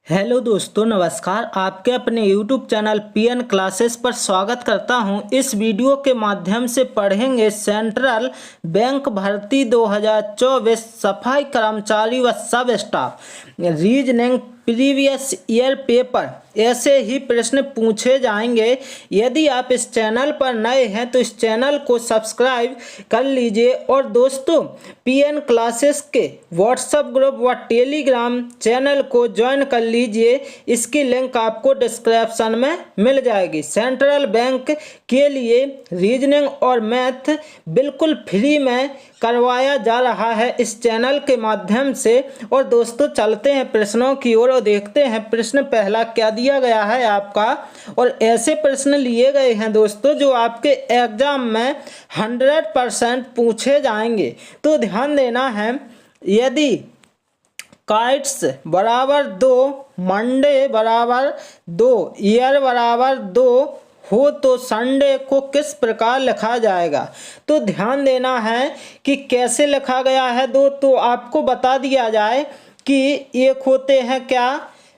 Hello दोस्तों, नमस्कार। आपके अपने YouTube चैनल पीएन क्लासेस पर स्वागत करता हूं। इस वीडियो के माध्यम से पढ़ेंगे सेंट्रल बैंक भर्ती 2024 सफाई कर्मचारी व सब staff reasoning previous year paper. ऐसे ही प्रश्न पूछे जाएंगे। यदि आप इस चैनल पर नए हैं तो इस चैनल को सब्सक्राइब कर लीजिए और दोस्तों पीएन क्लासेस के व्हाट्सएप ग्रुप व टेलीग्राम चैनल को ज्वाइन कर लीजिए। इसकी लिंक आपको डिस्क्रिप्शन में मिल जाएगी। सेंट्रल बैंक के लिए रीजनिंग और मैथ बिल्कुल फ्री में करवाया जा रहा है इस चैनल के माध्यम से। और दोस्तों चलते हैं प्रश्नों की ओर और देखते हैं प्रश्न पहला क्या दिया गया है आपका। और ऐसे प्रश्न लिए गए हैं दोस्तों जो आपके एग्जाम में 100% पूछे जाएंगे, तो ध्यान देना है। यदि काइट्स बराबर 2, मंडे बराबर 2, ईयर बराबर 2 हो तो संडे को किस प्रकार लिखा जाएगा। तो ध्यान देना है कि कैसे लिखा गया है तो आपको बता दिया जाए कि एक होते हैं क्या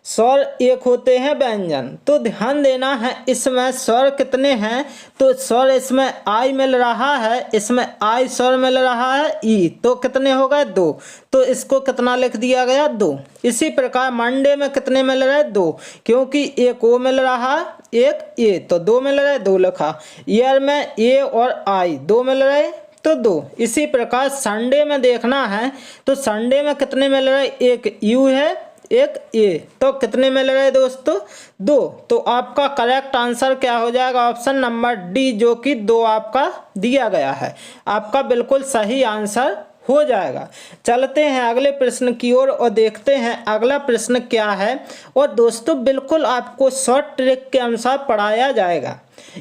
स्वर, एक होते हैं व्यंजन। तो ध्यान देना है इसमें स्वर कितने हैं, तो स्वर इसमें आई मिल रहा है, इसमें आई स्वर मिल रहा है ई, तो कितने हो गए 2। तो इसको कितना लिख दिया गया 2। इसी प्रकार मंडे में कितने मिल रहे 2, क्योंकि एक ओ मिल रहा एक ए, तो 2 मिल रहे 2 लिखा। ईयर में ए और आई 2 मिल रहे तो 2। इसी प्रकार संडे में देखना है तो संडे में कितने मिल रहे, एक यू है एक ए, तो कितने मिल रहे दोस्तों 2। तो आपका करेक्ट आंसर क्या हो जाएगा, ऑप्शन नंबर डी जो कि 2 आपका दिया गया है, आपका बिल्कुल सही आंसर हो जाएगा। चलते हैं अगले प्रश्न की ओर और देखते हैं अगला प्रश्न क्या है। और दोस्तों बिल्कुल आपको शॉर्ट ट्रिक के अनुसार पढ़ाया जाएगा।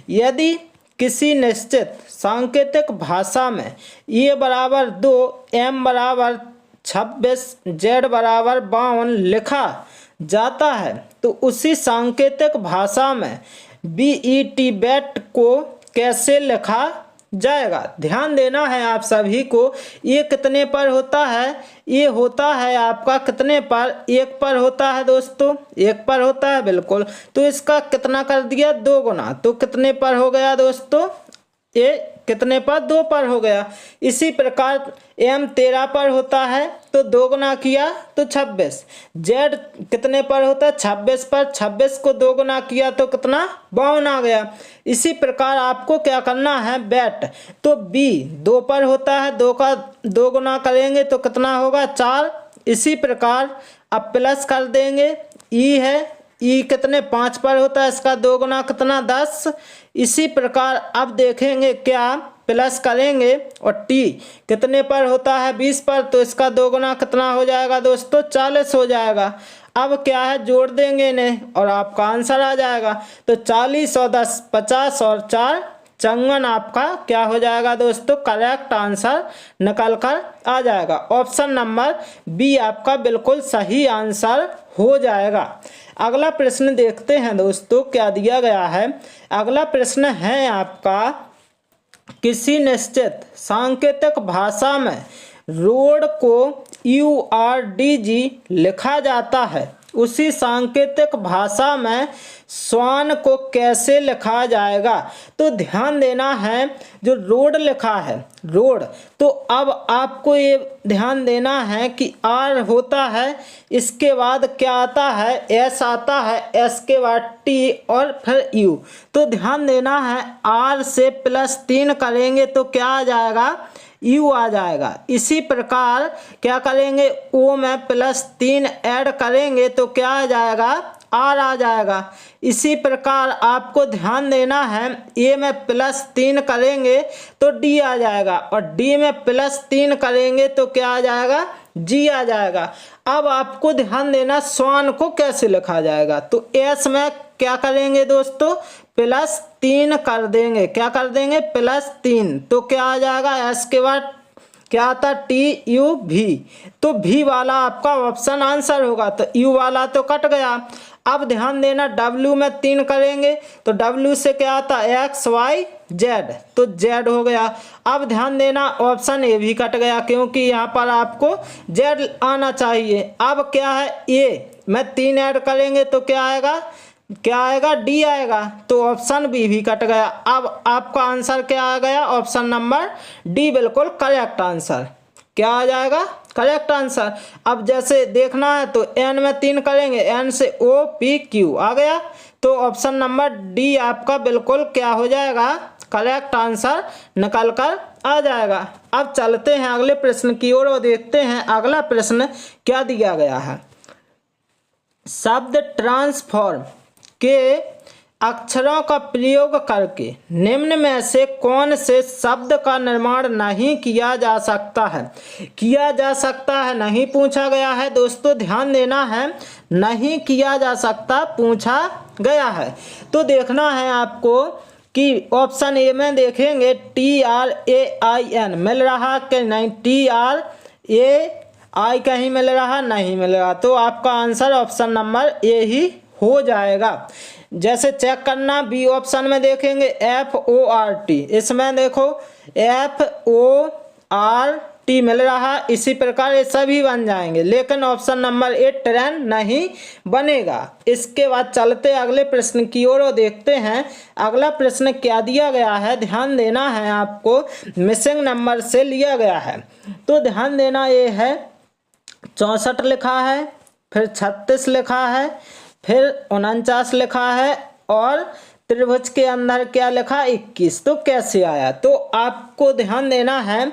यदि किसी निश्चित सांकेतिक भाषा में ए बराबर 2, एम बराबर 26, जेड बराबर 52 लिखा जाता है तो उसी सांकेतिक भाषा में बीईटी बैट को कैसे लिखा जाएगा। ध्यान देना है आप सभी को। ये कितने पर होता है, ये होता है आपका कितने पर, 1 पर होता है दोस्तों, 1 पर होता है बिल्कुल। तो इसका कितना कर दिया 2 गुना, तो कितने पर हो गया दोस्तों, ये कितने पर 2 पर हो गया। इसी प्रकार एम 13 पर होता है तो 2 गुना किया तो 26। जेड कितने पर होता है 26 पर, 26 को 2 गुना किया तो कितना 52 आ गया। इसी प्रकार आपको क्या करना है बैट, तो बी 2 पर होता है, 2 का 2 गुना करेंगे तो कितना होगा 4। इसी प्रकार अब प्लस कर देंगे, ई है ई कितने 5 पर होता है, इसका 2 गुना कितना 10। इसी प्रकार अब देखेंगे क्या प्लस करेंगे और टी कितने पर होता है 20 पर, तो इसका 2 गुना कितना हो जाएगा दोस्तों 40 हो जाएगा। अब क्या है जोड़ देंगे इन्हें और आपका आंसर आ जाएगा। तो 40 और 10 50 और 4 55 आपका क्या हो जाएगा दोस्तों, करेक्ट आंसर निकल कर आ जाएगा। ऑप्शन नंबर बी आपका बिल्कुल सही आंसर हो जाएगा। अगला प्रश्न देखते हैं दोस्तों क्या दिया गया है। अगला प्रश्न है आपका, किसी निश्चित सांकेतिक भाषा में रोड को URDG लिखा जाता है, उसी सांकेतिक भाषा में स्वान को कैसे लिखा जाएगा। तो ध्यान देना है जो रोड लिखा है रोड, तो अब आपको ये ध्यान देना है कि आर होता है, इसके बाद क्या आता है एस आता है, एस के बाद टी और फिर यू। तो ध्यान देना है आर से +3 करेंगे तो क्या आ जाएगा यू आ जाएगा। इसी प्रकार क्या करेंगे ओ में +3 ऐड करेंगे तो क्या आ जाएगा आर आ जाएगा। इसी प्रकार आपको ध्यान देना है ए में +3 करेंगे तो डी आ जाएगा और डी में +3 करेंगे तो क्या आ जाएगा जी आ जाएगा। अब आपको ध्यान देना स्वान को कैसे लिखा जाएगा। तो एस में क्या करेंगे दोस्तों +3 कर देंगे, क्या कर देंगे +3, तो क्या आ जाएगा एस के बाद क्या आता, TUV। तो V वाला आपका ऑप्शन आंसर होगा। तो U वाला तो कट गया। अब ध्यान देना W में 3 करेंगे तो W से क्या आता, XYZ, तो Z हो गया। अब ध्यान देना ऑप्शन A भी कट गया क्योंकि यहाँ पर आपको Z आना चाहिए। अब क्या है, A में 3 ऐड करेंगे तो क्या आएगा, D आएगा। तो ऑप्शन बी भी कट गया। अब आपका आंसर क्या आ गया, ऑप्शन नंबर डी बिल्कुल करेक्ट आंसर। क्या आ जाएगा, करेक्ट आंसर। अब जैसे देखना है तो N में 3 करेंगे, N से OPQ आ गया। तो ऑप्शन नंबर डी आपका बिल्कुल क्या हो जाएगा, करेक्ट आंसर निकल कर आ जाएगा। अब चलते हैं अगले प्रश्न की ओर और देखते हैं अगला प्रश्न क्या दिया गया है। शब्द ट्रांसफॉर्म के अक्षरों का प्रयोग करके निम्न में से कौन से शब्द का निर्माण नहीं किया जा सकता है। किया जा सकता है नहीं पूछा गया है दोस्तों, ध्यान देना है, नहीं किया जा सकता पूछा गया है। तो देखना है आपको कि ऑप्शन ए में देखेंगे TRAIN मिल रहा कि नहीं, TRAI कहीं मिल रहा, नहीं मिल रहा। तो आपका आंसर ऑप्शन नंबर ए ही हो जाएगा। जैसे चेक करना, बी ऑप्शन में देखेंगे FORT, इसमें देखो FORT मिल रहा, इसी प्रकार ये सभी बन जाएंगे, लेकिन ऑप्शन नंबर ए ट्रेन नहीं बनेगा। इसके बाद चलते अगले प्रश्न की ओर और देखते हैं अगला प्रश्न क्या दिया गया है। ध्यान देना है आपको, मिसिंग नंबर से लिया गया है। तो ध्यान देना, ये है 64 लिखा है, फिर 36 लिखा है, फिर 49 लिखा है और त्रिभुज के अंदर क्या लिखा, 21। तो कैसे आया, तो आपको ध्यान देना है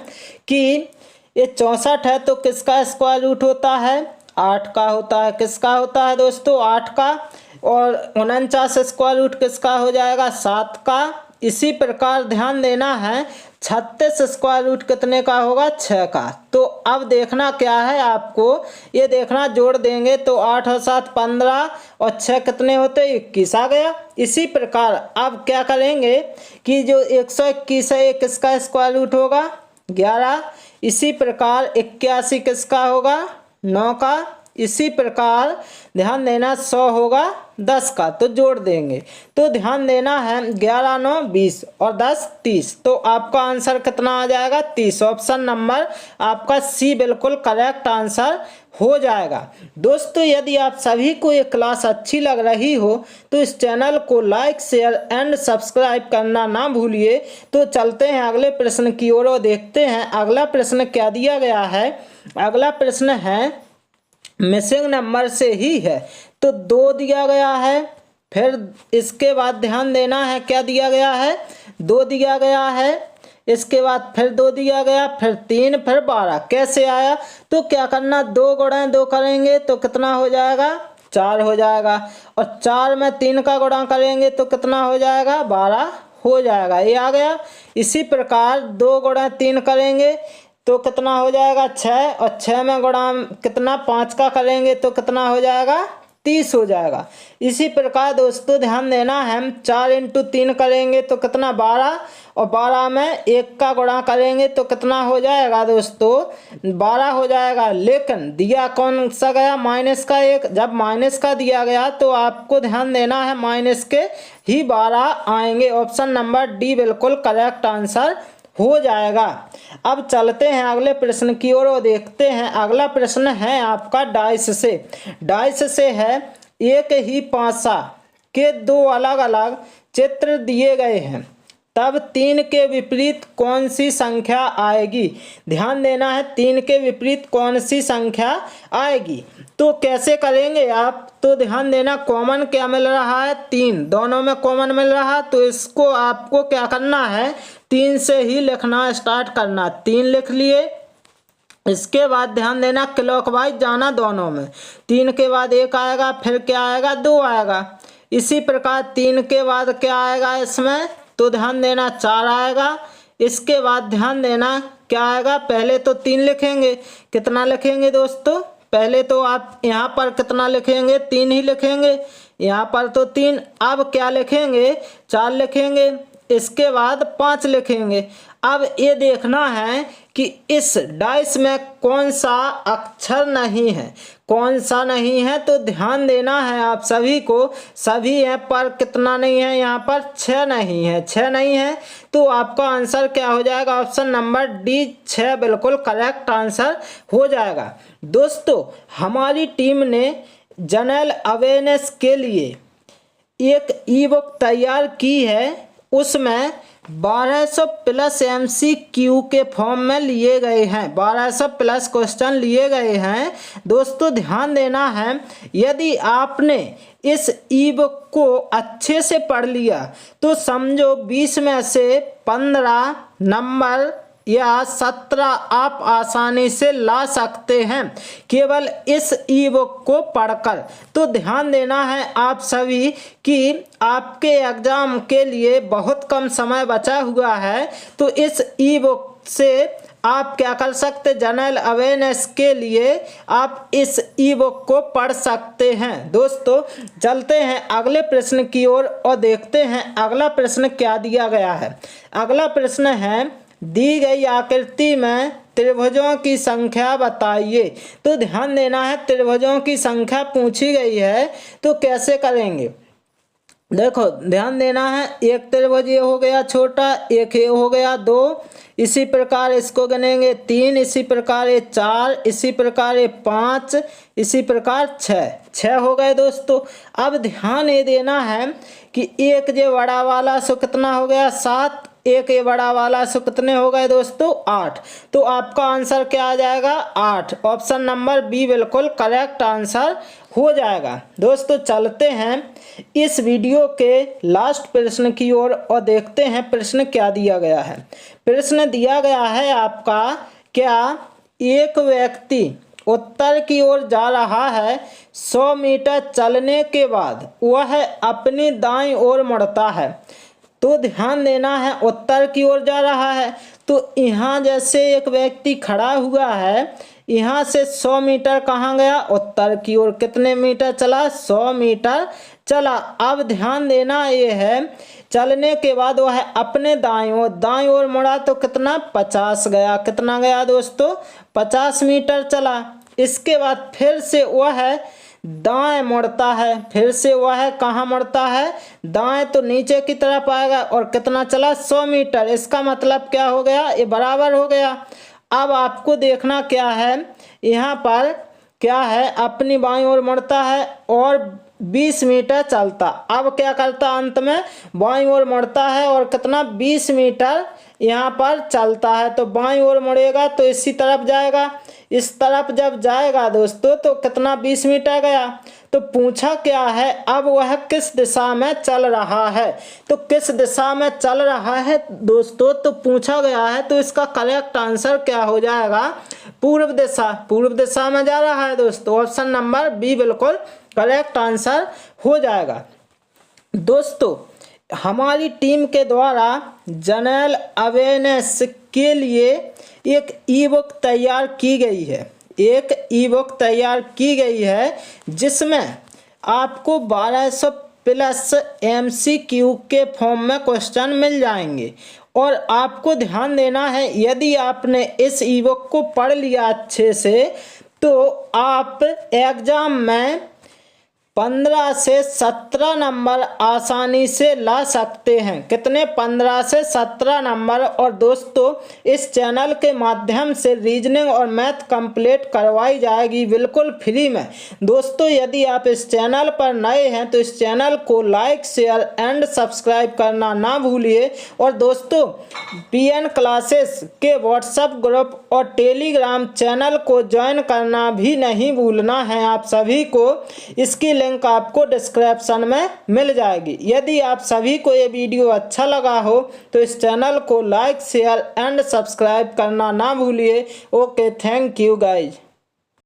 कि ये 64 है तो किसका स्क्वायर रूट होता है, 8 का होता है। किसका होता है दोस्तों, 8 का। और 49 स्क्वायर रूट किसका हो जाएगा, 7 का। इसी प्रकार ध्यान देना है 36 स्क्वायर रूट कितने का होगा, 6 का। तो अब देखना क्या है आपको, ये देखना जोड़ देंगे तो 8 और 7 15 और 6 कितने होते, 21 आ गया। इसी प्रकार अब क्या करेंगे कि जो 121 है ये किसका स्क्वायर रूट होगा, 11। इसी प्रकार 81 किसका होगा, 9 का। इसी प्रकार ध्यान देना 100 होगा 10 का, तो जोड़ देंगे तो ध्यान देना है 11 9 20 और 10 30। तो आपका आंसर कितना आ जाएगा, 30। ऑप्शन नंबर आपका सी बिल्कुल करेक्ट आंसर हो जाएगा। दोस्तों यदि आप सभी को ये क्लास अच्छी लग रही हो तो इस चैनल को लाइक शेयर एंड सब्सक्राइब करना ना भूलिए। तो चलते हैं अगले प्रश्न की ओर और देखते हैं अगला प्रश्न क्या दिया गया है। अगला प्रश्न है मिसिंग नंबर से ही है, तो 2 दिया गया है, फिर इसके बाद ध्यान देना है क्या दिया गया है, 2 दिया गया है, इसके बाद फिर 2 दिया गया, फिर 3, फिर 12। कैसे आया, तो क्या करना, 2 गुणा 2 करेंगे तो कितना हो जाएगा, 4 हो जाएगा। और 4 में 3 का गुणा करेंगे तो कितना हो जाएगा, 12 हो जाएगा, ये आ गया। इसी प्रकार 2 गुणा 3 करेंगे तो कितना हो जाएगा, 6। और 6 में गुणा कितना 5 का करेंगे तो कितना हो जाएगा, 30 हो जाएगा। इसी प्रकार दोस्तों ध्यान देना है 4 × 3 करेंगे तो कितना 12। और 12 में 1 का गुणा करेंगे तो कितना हो जाएगा दोस्तों, 12 हो जाएगा। लेकिन दिया कौन सा गया, माइनस का 1। जब माइनस का दिया गया तो आपको ध्यान देना है माइनस के ही 12 आएंगे। ऑप्शन नंबर डी बिल्कुल करेक्ट आंसर हो जाएगा। अब चलते हैं अगले प्रश्न की ओर और देखते हैं अगला प्रश्न है आपका डाइस से। डाइस से है, एक ही पासा के 2 अलग अलग चित्र दिए गए हैं, तब 3 के विपरीत कौन सी संख्या आएगी। ध्यान देना है 3 के विपरीत कौन सी संख्या आएगी। तो कैसे करेंगे आप, तो ध्यान देना कॉमन क्या मिल रहा है, 3, दोनों में कॉमन मिल रहा। तो इसको आपको क्या करना है, 3 से ही लिखना स्टार्ट करना। 3 लिख लिए, इसके बाद ध्यान देना क्लॉकवाइज जाना दोनों में। 3 के बाद 1 आएगा, फिर क्या आएगा, 2 आएगा। इसी प्रकार 3 के बाद क्या आएगा इसमें, तो ध्यान देना 4 आएगा। इसके बाद ध्यान देना क्या आएगा, पहले तो 3 लिखेंगे, कितना लिखेंगे दोस्तों, पहले तो आप यहाँ पर कितना लिखेंगे, 3 ही लिखेंगे, यहाँ पर तो 3। अब क्या लिखेंगे, 4 लिखेंगे, इसके बाद 5 लिखेंगे। अब ये देखना है कि इस डाइस में कौन सा अक्षर नहीं है, कौन सा नहीं है, तो ध्यान देना है आप सभी को। सभी है पर कितना नहीं है, यहाँ पर 6 नहीं है, 6 नहीं है, तो आपका आंसर क्या हो जाएगा, ऑप्शन नंबर डी 6 बिल्कुल करेक्ट आंसर हो जाएगा। दोस्तों हमारी टीम ने जनरल अवेयरनेस के लिए एक ई बुक तैयार की है, उसमें 1200 प्लस MCQ के फॉर्म में लिए गए हैं, 1200 प्लस क्वेश्चन लिए गए हैं। दोस्तों ध्यान देना है, यदि आपने इस ई बुक को अच्छे से पढ़ लिया तो समझो 20 में से 15 नंबर या 17 आप आसानी से ला सकते हैं केवल इस ई बुक को पढ़कर। तो ध्यान देना है आप सभी कि आपके एग्जाम के लिए बहुत कम समय बचा हुआ है, तो इस ई बुक से आप क्या कर सकते, जनरल अवेयरनेस के लिए आप इस ई बुक को पढ़ सकते हैं। दोस्तों चलते हैं अगले प्रश्न की ओर और देखते हैं अगला प्रश्न क्या दिया गया है। अगला प्रश्न है, दी गई आकृति में त्रिभुजों की संख्या बताइए। तो ध्यान देना है, त्रिभुजों की संख्या पूछी गई है तो कैसे करेंगे, देखो ध्यान देना है। एक त्रिभुज ये हो गया छोटा, एक ये हो गया 2, इसी प्रकार इसको गिनेंगे 3, इसी प्रकार ये 4, इसी प्रकार ये 5, इसी प्रकार 6 हो गए। दोस्तों अब ध्यान ये देना है कि एक जो बड़ा वाला सो कितना हो गया 7, एक ये बड़ा वाला सो कितने हो गए दोस्तों 8, तो आपका आंसर क्या आ जाएगा 8, ऑप्शन नंबर बी बिल्कुल करेक्ट आंसर हो जाएगा। दोस्तों चलते हैं इस वीडियो के लास्ट प्रश्न की ओर और देखते हैं प्रश्न क्या दिया गया है। प्रश्न दिया गया है आपका, क्या एक व्यक्ति उत्तर की ओर जा रहा है, 100 मीटर चलने के बाद वह अपनी दाईं ओर मुड़ता है। तो ध्यान देना है, उत्तर की ओर जा रहा है तो यहाँ जैसे एक व्यक्ति खड़ा हुआ है, यहाँ से 100 मीटर कहाँ गया, उत्तर की ओर। कितने मीटर चला, 100 मीटर चला। अब ध्यान देना ये है, चलने के बाद वह अपने दाईं ओर मुड़ा तो कितना 50 गया, कितना गया दोस्तों 50 मीटर चला। इसके बाद फिर से वह दाएं मुड़ता है, फिर से वह कहाँ मुड़ता है, दाएं, तो नीचे की तरफ आएगा और कितना चला 100 मीटर। इसका मतलब क्या हो गया, ये बराबर हो गया। अब आपको देखना क्या है, यहाँ पर क्या है, अपनी बाईं ओर मुड़ता है और 20 मीटर चलता। अब क्या करता, अंत में बाईं ओर मुड़ता है और कितना 20 मीटर यहाँ पर चलता है। तो बाईं ओर मुड़ेगा तो इसी तरफ जाएगा, इस तरफ जब जाएगा दोस्तों तो कितना 20 मीटर गया। तो पूछा क्या है, अब वह किस दिशा में चल रहा है, तो किस दिशा में चल रहा है दोस्तों तो पूछा गया है, तो इसका करेक्ट आंसर क्या हो जाएगा, पूर्व दिशा, पूर्व दिशा में जा रहा है दोस्तों। ऑप्शन नंबर बी बिल्कुल करेक्ट आंसर हो जाएगा। दोस्तों हमारी टीम के द्वारा जनरल अवेयरनेस के लिए एक ई बुक तैयार की गई है, एक ई बुक तैयार की गई है जिसमें आपको 1200 प्लस MCQ के फॉर्म में क्वेश्चन मिल जाएंगे। और आपको ध्यान देना है, यदि आपने इस ई बुक को पढ़ लिया अच्छे से तो आप एग्जाम में 15 से 17 नंबर आसानी से ला सकते हैं। कितने, 15 से 17 नंबर। और दोस्तों इस चैनल के माध्यम से रीजनिंग और मैथ कंप्लीट करवाई जाएगी बिल्कुल फ्री में। दोस्तों यदि आप इस चैनल पर नए हैं तो इस चैनल को लाइक शेयर एंड सब्सक्राइब करना ना भूलिए। और दोस्तों PN क्लासेस के व्हाट्सएप ग्रुप और टेलीग्राम चैनल को ज्वाइन करना भी नहीं भूलना है आप सभी को। इसकी लिंक आपको डिस्क्रिप्शन में मिल जाएगी। यदि आप सभी को ये वीडियो अच्छा लगा हो तो इस चैनल को लाइक शेयर एंड सब्सक्राइब करना ना भूलिए। Okay, thank you guys.